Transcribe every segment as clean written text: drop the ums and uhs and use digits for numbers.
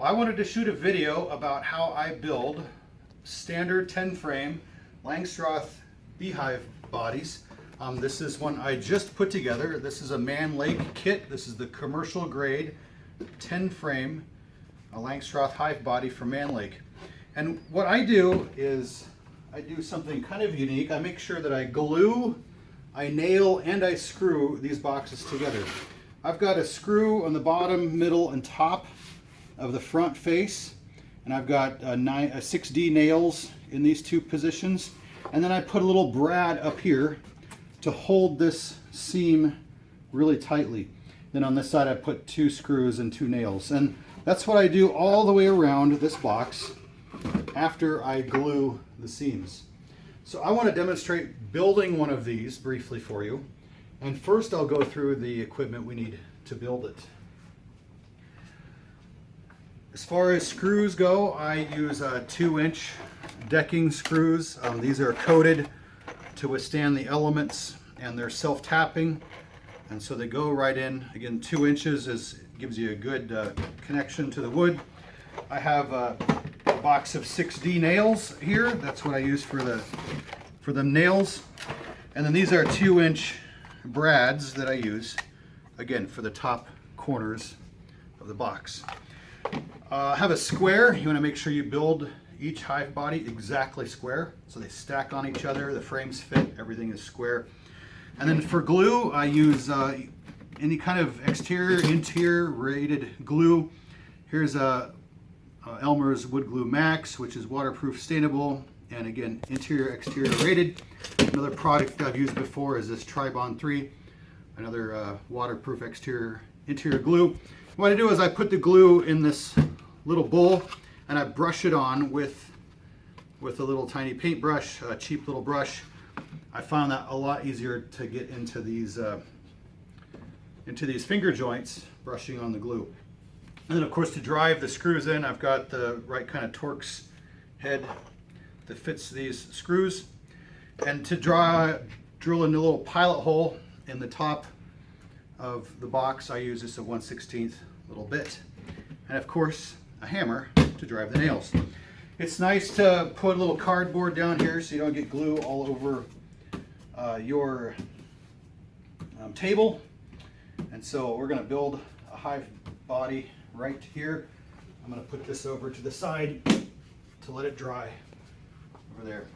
I wanted to shoot a video about how I build standard 10 frame Langstroth beehive bodies. This is one I just put together. This is a Mann Lake kit. This is the commercial grade 10 frame Langstroth hive body from Mann Lake. And what I do is I do something kind of unique. I make sure that I glue, I nail, and I screw these boxes together. I've got a screw on the bottom, middle, and top of the front face, and I've got 6D nails in these two positions, and then I put a little brad up here to hold this seam really tightly. Then on this side I put 2 screws and 2 nails, and that's what I do all the way around this box after I glue the seams. So I want to demonstrate building one of these briefly for you, and first I'll go through the equipment we need to build it. As far as screws go, I use 2-inch decking screws. These are coated to withstand the elements, and they're self-tapping, and so they go right in. Again, 2 inches gives you a good connection to the wood. I have a box of 6D nails here. That's what I use for the nails. And then these are 2-inch brads that I use, again, for the top corners of the box. I have a square. You want to make sure you build each hive body exactly square, so they stack on each other, the frames fit, everything is square. And then for glue, I use any kind of exterior, interior rated glue. Here's Elmer's Wood Glue Max, which is waterproof, stainable, and again, interior, exterior rated. Another product I've used before is this Tribond 3, another waterproof exterior, interior glue. What I do is I put the glue in this little bowl and I brush it on with a little tiny paintbrush, a cheap little brush. I found that a lot easier to get into these finger joints, brushing on the glue. And then of course to drive the screws in, I've got the right kind of Torx head that fits these screws. And to drill in a little pilot hole in the top of the box, I use just a 1/16 little bit. And of course, a hammer to drive the nails. It's nice to put a little cardboard down here so you don't get glue all over your table. And so we're going to build a hive body right here. I'm going to put this over to the side to let it dry over there.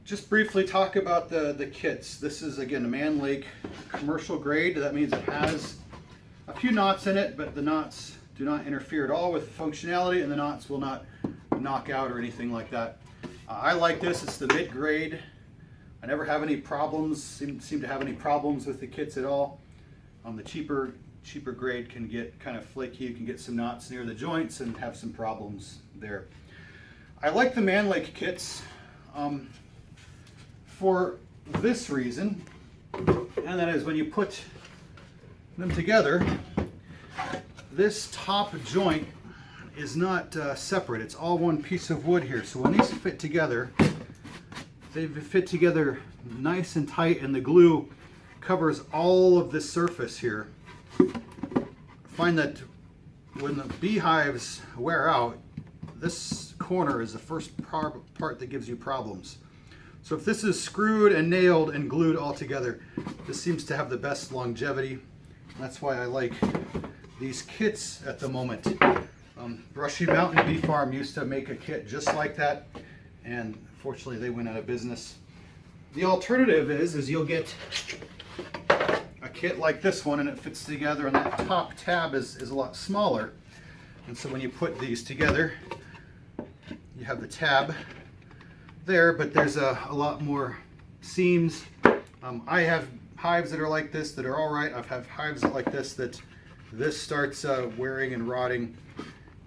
Just briefly talk about the kits. This is again a Mann Lake commercial grade. That means it has a few knots in it, but the knots do not interfere at all with the functionality, and the knots will not knock out or anything like that. I like this. It's the mid-grade. I never have any problems, seem to have any problems with the kits at all. The cheaper grade can get kind of flaky. You can get some knots near the joints and have some problems there. I like the Mann Lake kits for this reason, and that is when you put them together, this top joint is not separate. It's all one piece of wood here. So when these fit together, they fit together nice and tight, and the glue covers all of this surface here. I find that when the beehives wear out, this corner is the first part that gives you problems. So if this is screwed and nailed and glued all together, this seems to have the best longevity. That's why I like these kits at the moment. Brushy Mountain Bee Farm used to make a kit just like that, and fortunately they went out of business. The alternative is you'll get a kit like this one, and it fits together, and that top tab is a lot smaller. And so when you put these together, you have the tab there, but there's a lot more seams. I have hives that are like this that are all right. I've had hives like this starts wearing and rotting.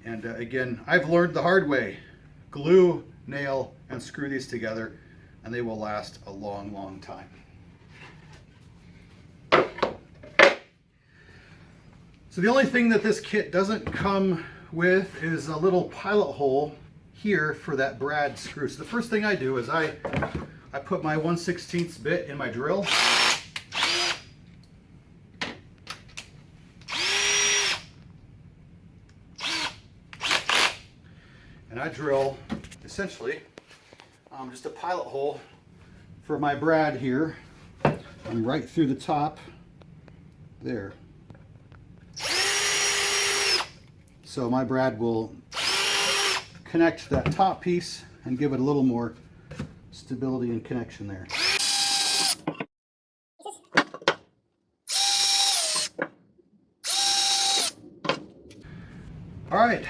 And again, I've learned the hard way. Glue, nail, and screw these together, and they will last a long, long time. So the only thing that this kit doesn't come with is a little pilot hole here for that brad screw. So the first thing I do is I put my 1/16 bit in my drill. And I drill essentially just a pilot hole for my brad here. I'm right through the top there. So my brad will connect that top piece and give it a little more stability and connection there. All right,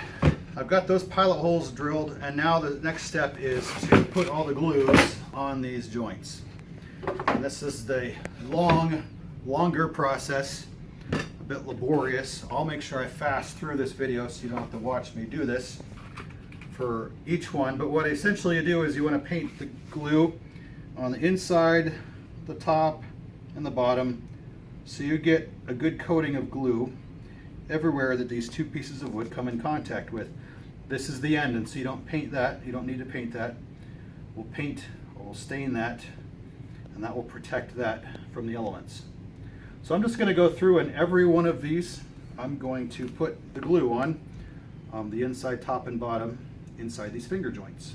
I've got those pilot holes drilled, and now the next step is to put all the glues on these joints. And this is the longer process, a bit laborious. I'll make sure I fast through this video so you don't have to watch me do this for each one. But what essentially you do is you want to paint the glue on the inside, the top, and the bottom, so you get a good coating of glue everywhere that these two pieces of wood come in contact with. This is the end, and so you don't paint that. You don't need to paint that. We'll paint or we'll stain that, and that will protect that from the elements. So I'm just going to go through, and every one of these I'm going to put the glue on the inside, top, and bottom inside these finger joints.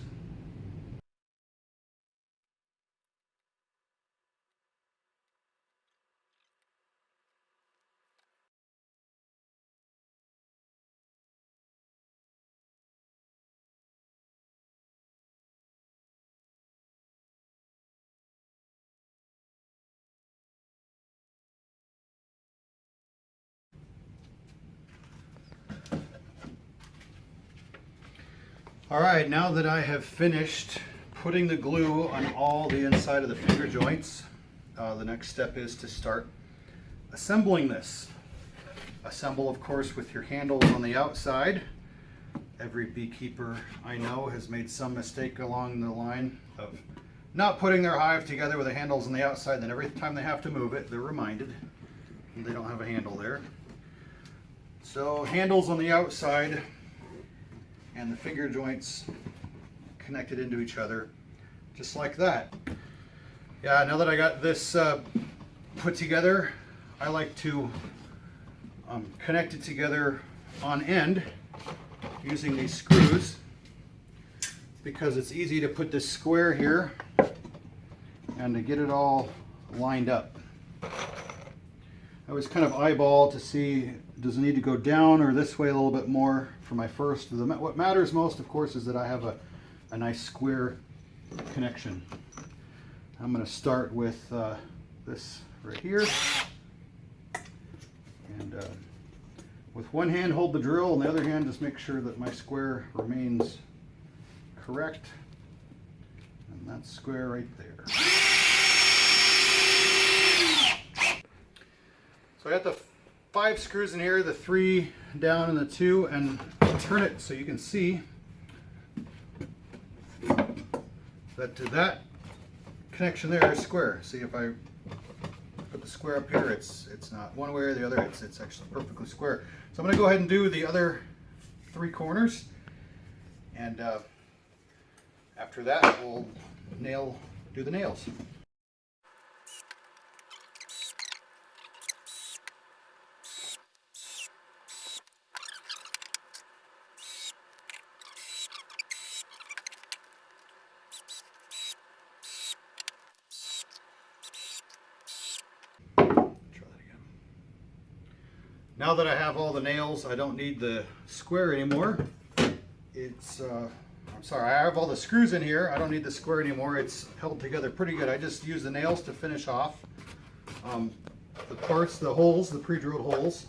All right, now that I have finished putting the glue on all the inside of the finger joints, the next step is to start assembling this. Assemble, of course, with your handles on the outside. Every beekeeper I know has made some mistake along the line of not putting their hive together with the handles on the outside. Then every time they have to move it, they're reminded they don't have a handle there. So handles on the outside, and the finger joints connected into each other, just like that. Yeah, now that I got this put together, I like to connect it together on end using these screws, because it's easy to put this square here and to get it all lined up. I was kind of eyeball to see, does it need to go down or this way a little bit more for my first. What matters most, of course, is that I have a nice square connection. I'm going to start with this right here, and with one hand hold the drill, and the other hand just make sure that my square remains correct, and that's square right there. So I got the 5 screws in here, the 3 down and the 2, and I'll turn it so you can see that connection there is square. See, if I put the square up here, it's not one way or the other, it's actually perfectly square. So I'm going to go ahead and do the other 3 corners, and after that we'll do the nails. Now that I have all the nails, I don't need the square anymore. I'm sorry, I have all the screws in here. I don't need the square anymore. It's held together pretty good. I just use the nails to finish off the parts, the holes, the pre-drilled holes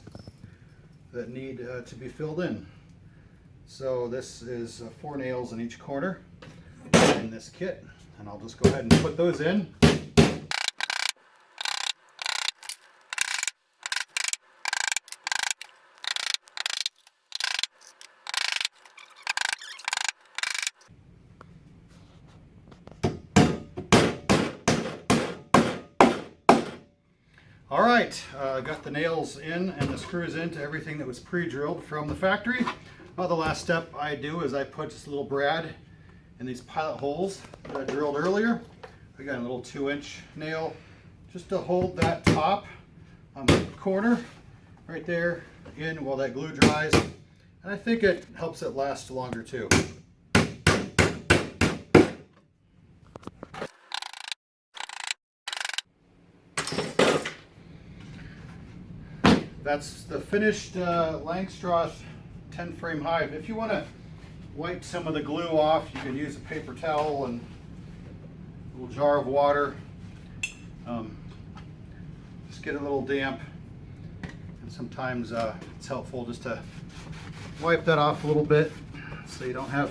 that need to be filled in. So this is 4 nails in each corner in this kit, and I'll just go ahead and put those in. All right, got the nails in and the screws into everything that was pre-drilled from the factory. Well, the last step I do is I put this little brad in these pilot holes that I drilled earlier. I got a little 2-inch nail just to hold that top corner right there in while that glue dries. And I think it helps it last longer too. That's the finished Langstroth 10 frame hive. If you want to wipe some of the glue off, you can use a paper towel and a little jar of water. Just get a little damp, and sometimes it's helpful just to wipe that off a little bit so you don't have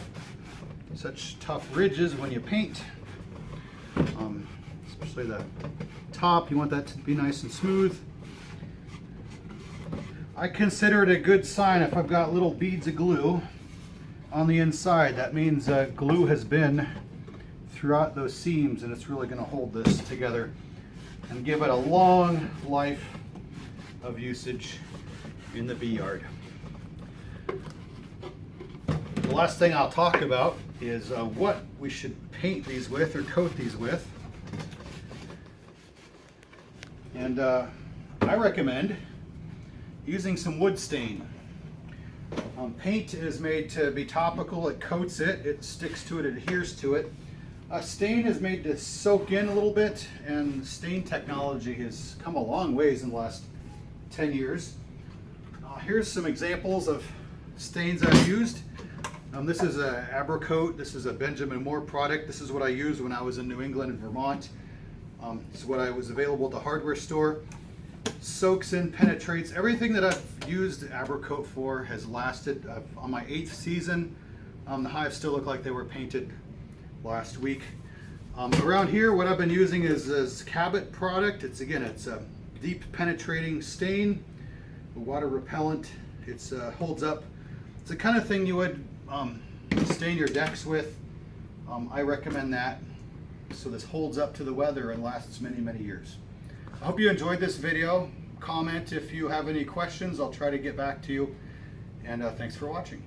such tough ridges when you paint. Especially the top, you want that to be nice and smooth. I consider it a good sign if I've got little beads of glue on the inside. That means glue has been throughout those seams, and it's really going to hold this together and give it a long life of usage in the bee yard. The last thing I'll talk about is what we should paint these with or coat these with. And I recommend using some wood stain. Paint is made to be topical. It coats it, it sticks to it, it adheres to it. Stain is made to soak in a little bit, and stain technology has come a long ways in the last 10 years. Here's some examples of stains I've used. This is a Abracoat. This is a Benjamin Moore product. This is what I used when I was in New England and Vermont. This is what I was available at the hardware store. Soaks in, penetrates. Everything that I've used Abracoat for has lasted. On my 8th season, the hives still look like they were painted last week. Around here, what I've been using is this Cabot product. It's a deep penetrating stain, water repellent. It's holds up. It's the kind of thing you would stain your decks with. I recommend that. So this holds up to the weather and lasts many, many years. I hope you enjoyed this video. Comment if you have any questions. I'll try to get back to you. And thanks for watching.